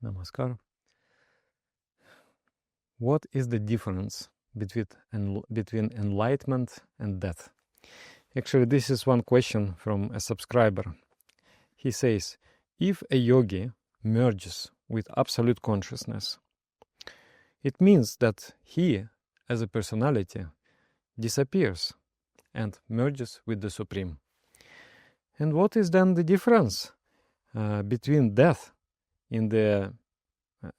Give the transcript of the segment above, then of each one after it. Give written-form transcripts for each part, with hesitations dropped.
Namaskar. What is the difference between enlightenment and death? Actually, this is one question from a subscriber. He says, if a yogi merges with absolute consciousness, it means that he, as a personality, disappears and merges with the Supreme. And what is then the difference between death in the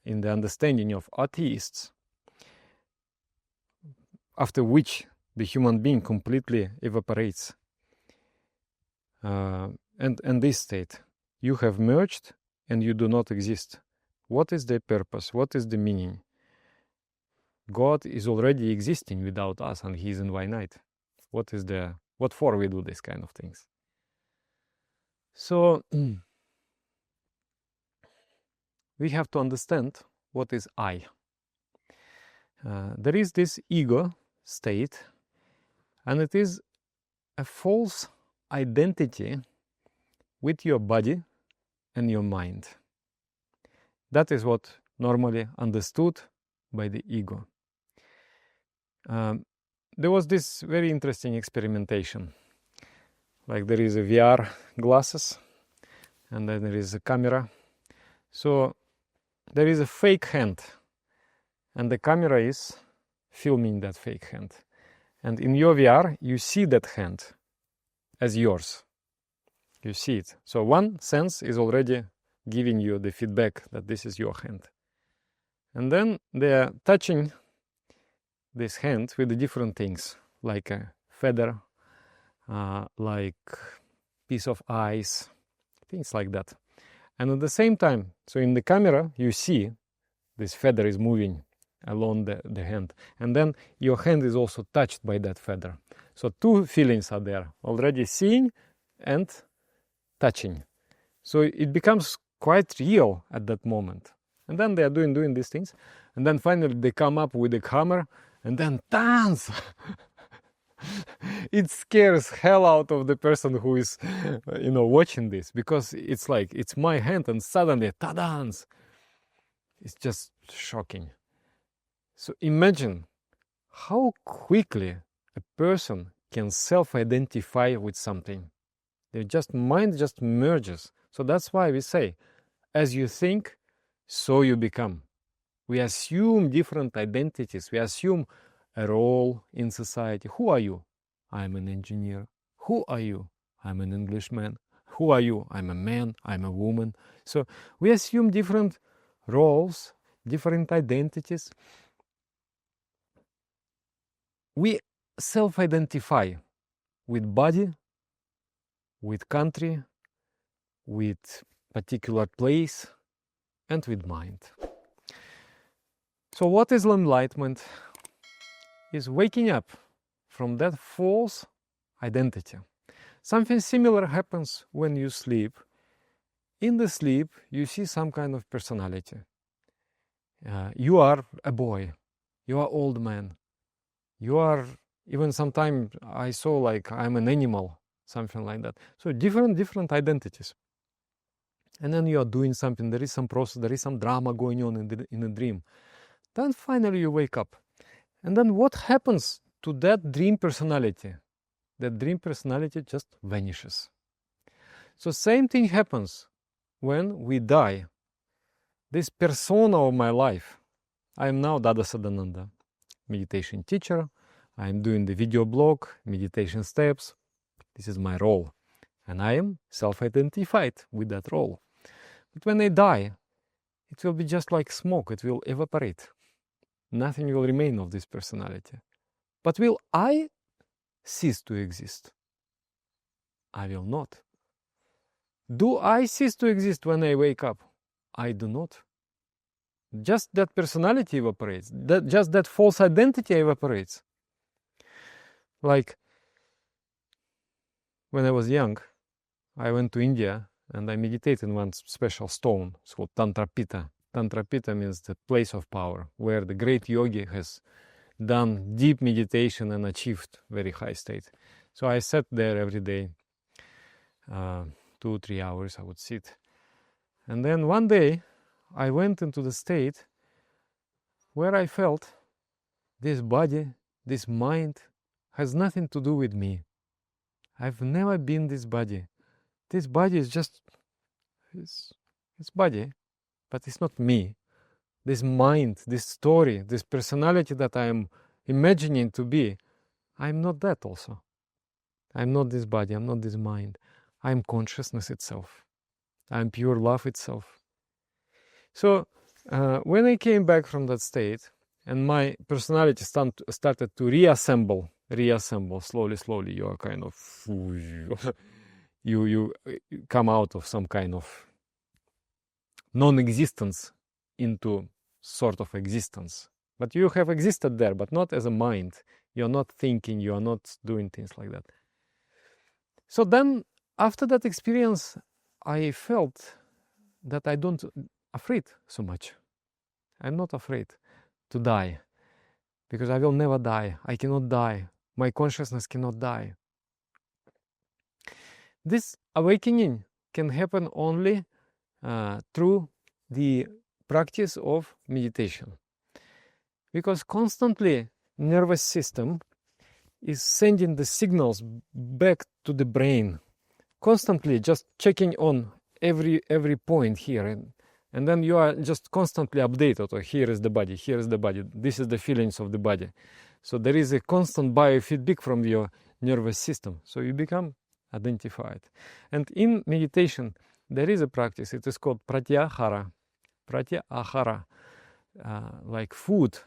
understanding of atheists, after which the human being completely evaporates, and this state? You have merged and you do not exist. What is the purpose? What is the meaning? God is already existing without us, and He is infinite. What for we do these kind of things? So we have to understand what is I. There is this ego state, and it is a false identity with your body and your mind. That is what normally understood by the ego. There was this very interesting experimentation. Like there is a VR glasses, and then there is a camera. So there is a fake hand, and the camera is filming that fake hand. And in your VR, you see that hand as yours. You see it. So one sense is already giving you the feedback that this is your hand. And then they are touching this hand with the different things, like a feather, like piece of ice, things like that. And at the same time, so in the camera, you see this feather is moving along the hand. And then your hand is also touched by that feather. So two feelings are there, already seeing and touching. So it becomes quite real at that moment. And then they are doing these things. And then finally they come up with a hammer and then dance. It scares hell out of the person who is, watching this, because it's like, it's my hand and suddenly, ta-dance. It's just shocking. So imagine how quickly a person can self-identify with something. Their mind just merges. So that's why we say, as you think, so you become. We assume different identities. We assume a role in society. Who are you? I'm an engineer. Who are you? I'm an Englishman. Who are you? I'm a man. I'm a woman. So we assume different roles, different identities. We self-identify with body, with country, with particular place, and with mind. So what is enlightenment? Is waking up from that false identity. Something similar happens when you sleep. In the sleep, you see some kind of personality. You are a boy. You are old man. You are, even sometimes I saw like I'm an animal, something like that. So different identities. And then you are doing something, there is some process, there is some drama going on in a dream. Then finally you wake up. And then what happens to that dream personality? That dream personality just vanishes. So same thing happens when we die. This persona of my life, I am now Dada Sadananda, meditation teacher. I am doing the video blog, meditation steps. This is my role. And I am self-identified with that role. But when I die, it will be just like smoke. It will evaporate. Nothing will remain of this personality. But will I cease to exist? I will not. Do I cease to exist when I wake up? I do not. Just that personality evaporates. Just that false identity evaporates. Like when I was young, I went to India and I meditated in one special stone. It's called Tantra Pita. Tantra Pita means the place of power, where the great yogi has done deep meditation and achieved very high state. So I sat there every day, 2-3 hours I would sit. And then one day I went into the state where I felt this body, this mind, has nothing to do with me. I've never been this body. This body is just it's body, but it's not me. This mind, this story, this personality that I am imagining to be, I'm not that also. I'm not this body, I'm not this mind. I'm consciousness itself. I'm pure love itself. So when I came back from that state, and my personality started to reassemble slowly, you are kind of you come out of some kind of non-existence into sort of existence. But you have existed there, but not as a mind. You're not thinking, you are not doing things like that. So then, after that experience, I felt that I don't afraid so much. I'm not afraid to die, because I will never die. I cannot die. My consciousness cannot die. This awakening can happen only through the practice of meditation, because constantly nervous system is sending the signals back to the brain, constantly just checking on every point here, and then you are just constantly updated. Or here is the body, this is the feelings of the body. So there is a constant biofeedback from your nervous system, so you become identified. And in meditation there is a practice, it is called pratyahara, like food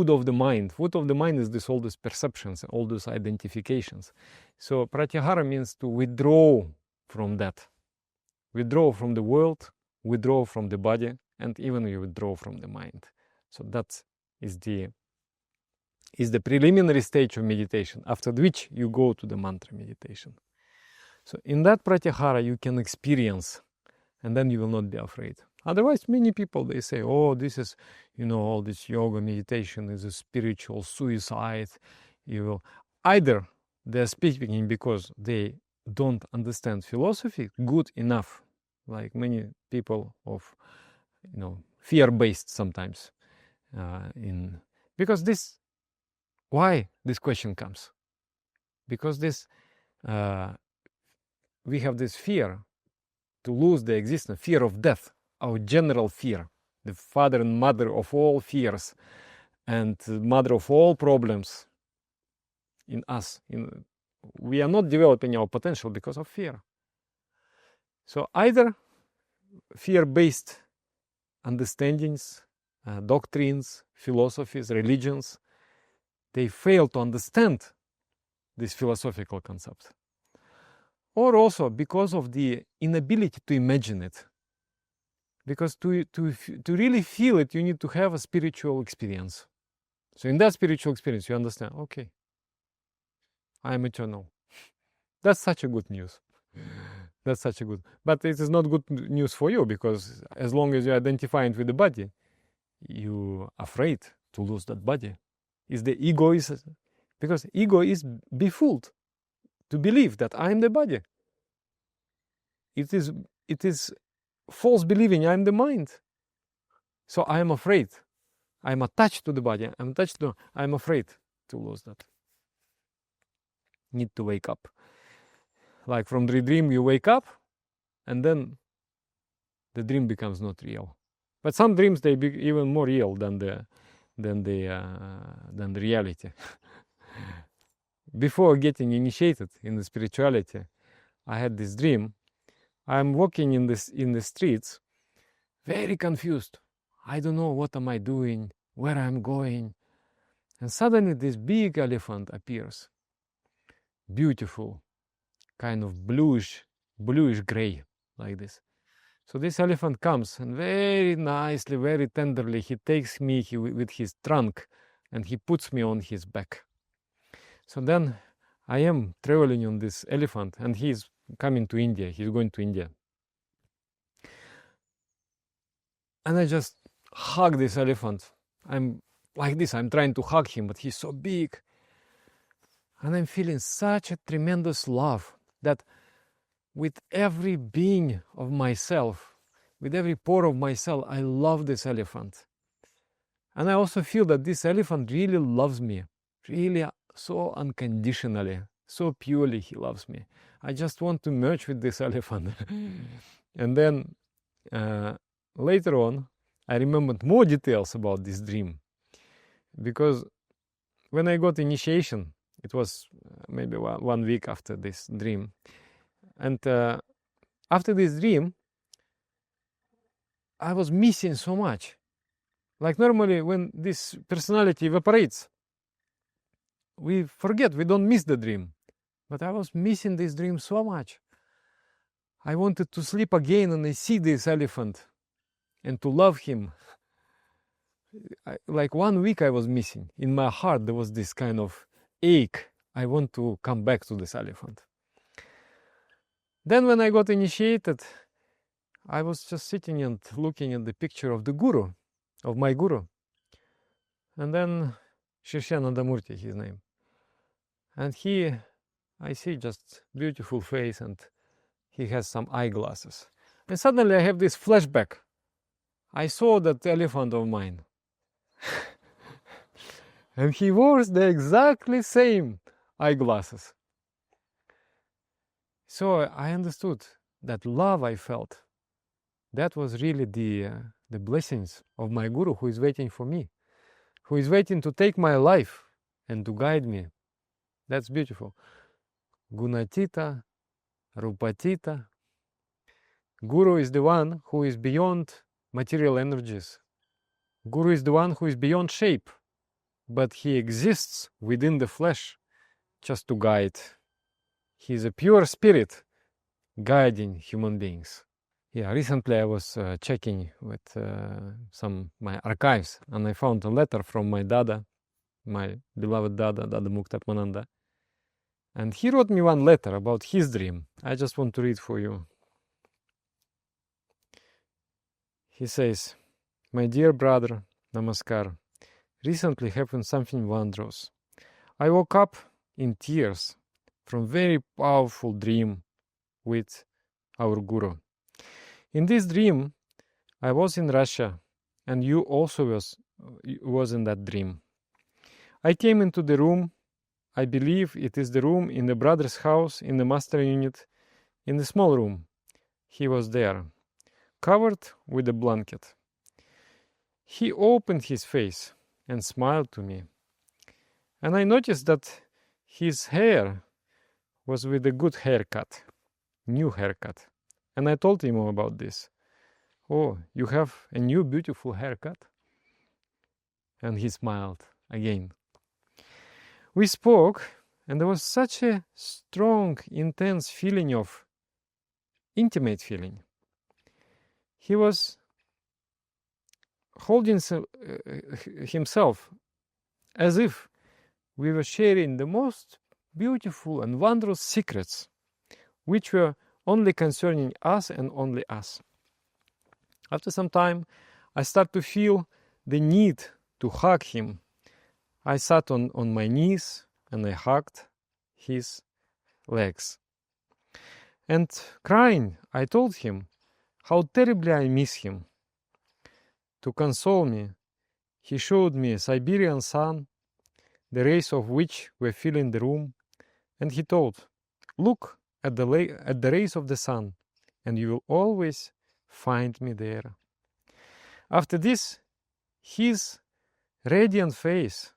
of the mind. Food of the mind is all these perceptions, all those identifications. So pratyahara means to withdraw from that, withdraw from the world, withdraw from the body, and even you withdraw from the mind. So that is the preliminary stage of meditation, after which you go to the mantra meditation. So in that pratyahara you can experience, and then you will not be afraid. Otherwise, many people, they say, oh, this is, all this yoga meditation is a spiritual suicide. You will either they're speaking because they don't understand philosophy good enough, like many people of, fear-based sometimes. Because why this question comes? Because we have this fear to lose the existence, fear of death, our general fear, the father and mother of all fears, and mother of all problems in us. We are not developing our potential because of fear. So either fear-based understandings, doctrines, philosophies, religions, they fail to understand this philosophical concept. Or also because of the inability to imagine it. Because to really feel it, you need to have a spiritual experience. So in that spiritual experience, you understand, okay, I am eternal. That's such a good news. That's such a good. But it is not good news for you, because as long as you're identifying with the body, you're afraid to lose that body. Because ego is befooled to believe that I am the body. It is false believing I am the mind. So I am afraid. I am attached to the body. I am afraid to lose that. Need to wake up. Like from the dream, you wake up, and then the dream becomes not real. But some dreams, they be even more real than the reality. Before getting initiated in the spirituality, I had this dream. I'm walking in the streets, very confused. I don't know what am I doing, where I'm going. And suddenly this big elephant appears. Beautiful, kind of bluish gray, like this. So this elephant comes, and very nicely, very tenderly, he takes me with his trunk, and he puts me on his back. So then I am traveling on this elephant, and he's coming to India. He's going to India. And I just hug this elephant. I'm like this, I'm trying to hug him, but he's so big. And I'm feeling such a tremendous love that with every being of myself, with every pore of my cell, I love this elephant. And I also feel that this elephant really loves me, really so unconditionally, so purely he loves me. I just want to merge with this elephant. And then later on, I remembered more details about this dream. Because when I got initiation, it was maybe 1 week after this dream. And after this dream, I was missing so much. Like normally when this personality evaporates, we forget, we don't miss the dream. But I was missing this dream so much. I wanted to sleep again and I see this elephant and to love him. Like 1 week I was missing. In my heart there was this kind of ache. I want to come back to this elephant. Then when I got initiated, I was just sitting and looking at the picture of the guru, of my guru. And then Shirshanandamurti, his name. And I see just beautiful face and he has some eyeglasses. And suddenly I have this flashback. I saw that elephant of mine. And he wore the exactly same eyeglasses. So I understood that love I felt, that was really the blessings of my guru who is waiting for me, who is waiting to take my life and to guide me. That's beautiful. Gunatita, Rupatita. Guru is the one who is beyond material energies. Guru is the one who is beyond shape, but he exists within the flesh just to guide. He is a pure spirit guiding human beings. Yeah, recently I was checking with my archives and I found a letter from my Dada, my beloved Dada Muktatmananda. And he wrote me one letter about his dream. I just want to read for you. He says, "My dear brother, Namaskar, recently happened something wondrous. I woke up in tears from very powerful dream with our Guru. In this dream, I was in Russia, and you also was in that dream. I came into the room. I believe it is the room in the brother's house in the master unit, in the small room. He was there, covered with a blanket. He opened his face and smiled to me. And I noticed that his hair was with a good haircut, new haircut. And I told him about this. Oh, you have a new beautiful haircut? And he smiled again. We spoke, and there was such a strong, intense feeling of intimate feeling. He was holding himself as if we were sharing the most beautiful and wondrous secrets, which were only concerning us and only us. After some time, I started to feel the need to hug him. I sat on my knees and I hugged his legs. And crying, I told him how terribly I miss him. To console me, he showed me a Siberian sun, the rays of which were filling the room, and he told, "Look at the rays of the sun, and you will always find me there." After this, his radiant face,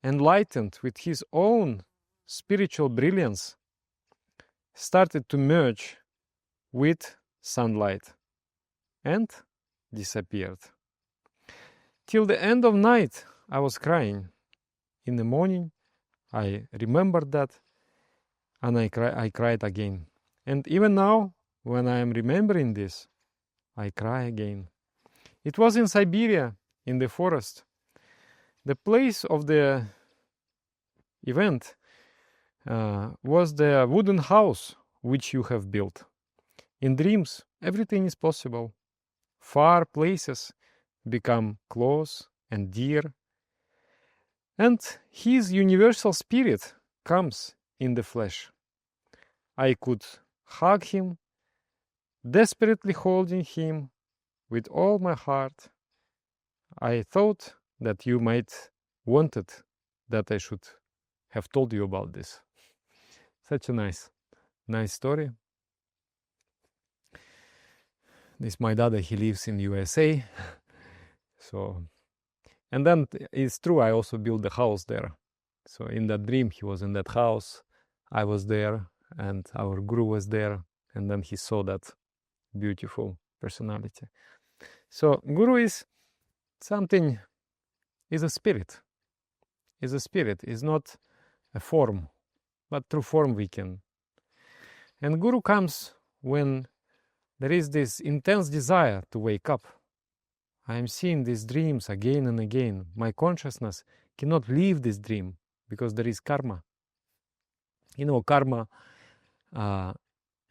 enlightened with his own spiritual brilliance, started to merge with sunlight and disappeared. Till the end of night, I was crying. In the morning, I remembered that, and I cried again. And even now, when I am remembering this, I cry again. It was in Siberia, in the forest. The place of the event was the wooden house which you have built. In dreams, everything is possible. Far places become close and dear. And his universal spirit comes in the flesh. I could hug him desperately holding him with all my heart. I thought that you might wanted that I should have told you about this. Such a nice story. This my Dada, he lives in USA. So, and then it's true, I also built the house there. So in that dream, he was in that house, I was there, and our guru was there, and then he saw that beautiful personality. So guru is something, is a spirit. Is a spirit, is not a form, but through form we can. And guru comes when there is this intense desire to wake up. I am seeing these dreams again and again. My consciousness cannot leave this dream because there is karma. You know, karma,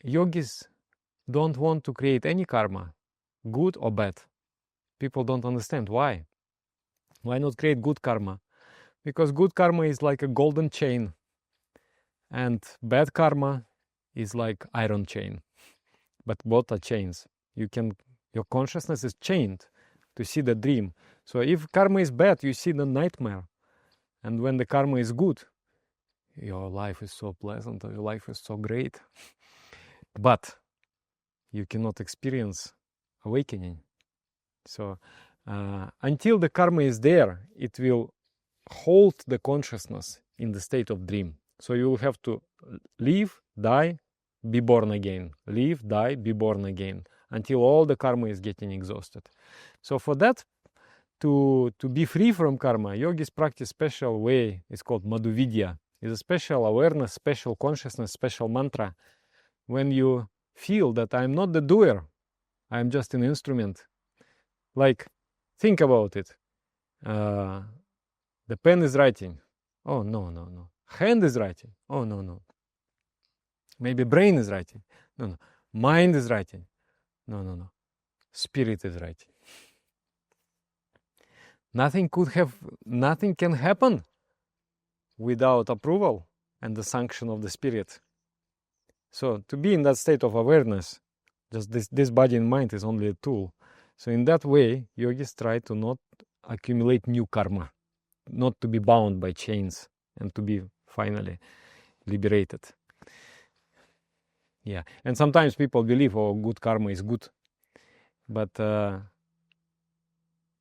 yogis don't want to create any karma, good or bad. People don't understand why. Why not create good karma? Because good karma is like a golden chain, and bad karma is like iron chain. But both are chains. Your consciousness is chained to see the dream. So if karma is bad, you see the nightmare. And when the karma is good, your life is so pleasant, your life is so great. But you cannot experience awakening. So until the karma is there, it will hold the consciousness in the state of dream. So you will have to live, die, be born again. Live, die, be born again, until all the karma is getting exhausted. So for that, to be free from karma, yogis practice special way. It's called madhuvidya. It's a special awareness, special consciousness, special mantra. When you feel that I'm not the doer, I'm just an instrument. Like, think about it. The pen is writing. Oh, no, no, no. Hand is writing. Oh, no, no. Maybe brain is writing. No, no. Mind is writing. No, no, no. Spirit is writing. Nothing can happen without approval and the sanction of the spirit. So to be in that state of awareness, just this body and mind is only a tool. So in that way, yogis try to not accumulate new karma, not to be bound by chains, and to be finally liberated. Yeah, and sometimes people believe, oh, good karma is good. But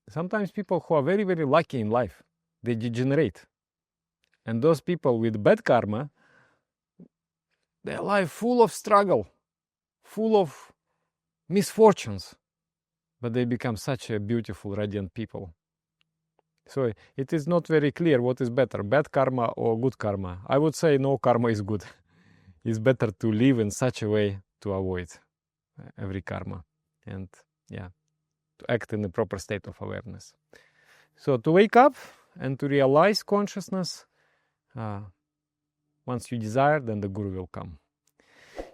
sometimes people who are very, very lucky in life, they degenerate. And those people with bad karma, their life full of struggle, full of misfortunes, but they become such a beautiful, radiant people. So it is not very clear what is better, bad karma or good karma. I would say no karma is good. It's better to live in such a way to avoid every karma and, yeah, to act in the proper state of awareness. So to wake up and to realize consciousness, once you desire, then the guru will come.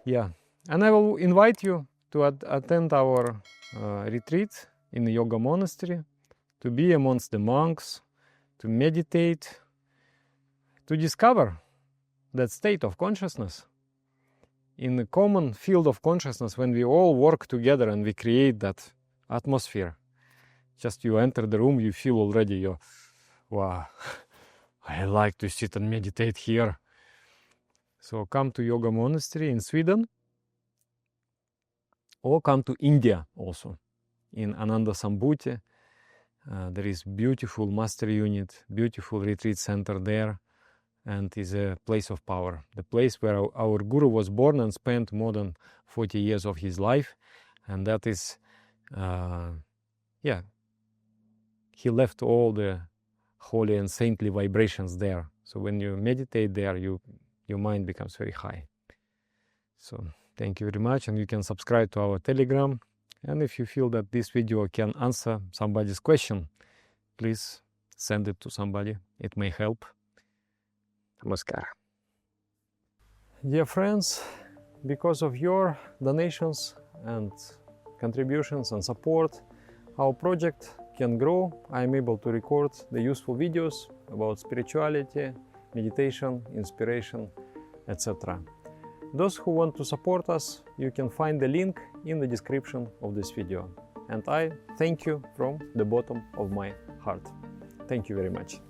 Yeah, and I will invite you to attend our retreat in the yoga monastery, to be amongst the monks, to meditate, to discover that state of consciousness in the common field of consciousness, when we all work together and we create that atmosphere. Just you enter the room, you feel already, wow, I like to sit and meditate here. So come to yoga monastery in Sweden, or come to India also, in Ananda Sambhuti. There is beautiful master unit, beautiful retreat center there, and is a place of power. The place where our guru was born and spent more than 40 years of his life. And that is, he left all the holy and saintly vibrations there. So when you meditate there, your mind becomes very high. So thank you very much, and you can subscribe to our Telegram. And if you feel that this video can answer somebody's question, please send it to somebody. It may help. Namaskar. Dear friends, because of your donations and contributions and support, our project can grow. I am able to record the useful videos about spirituality, meditation, inspiration, etc. Those who want to support us, you can find the link in the description of this video. And I thank you from the bottom of my heart. Thank you very much.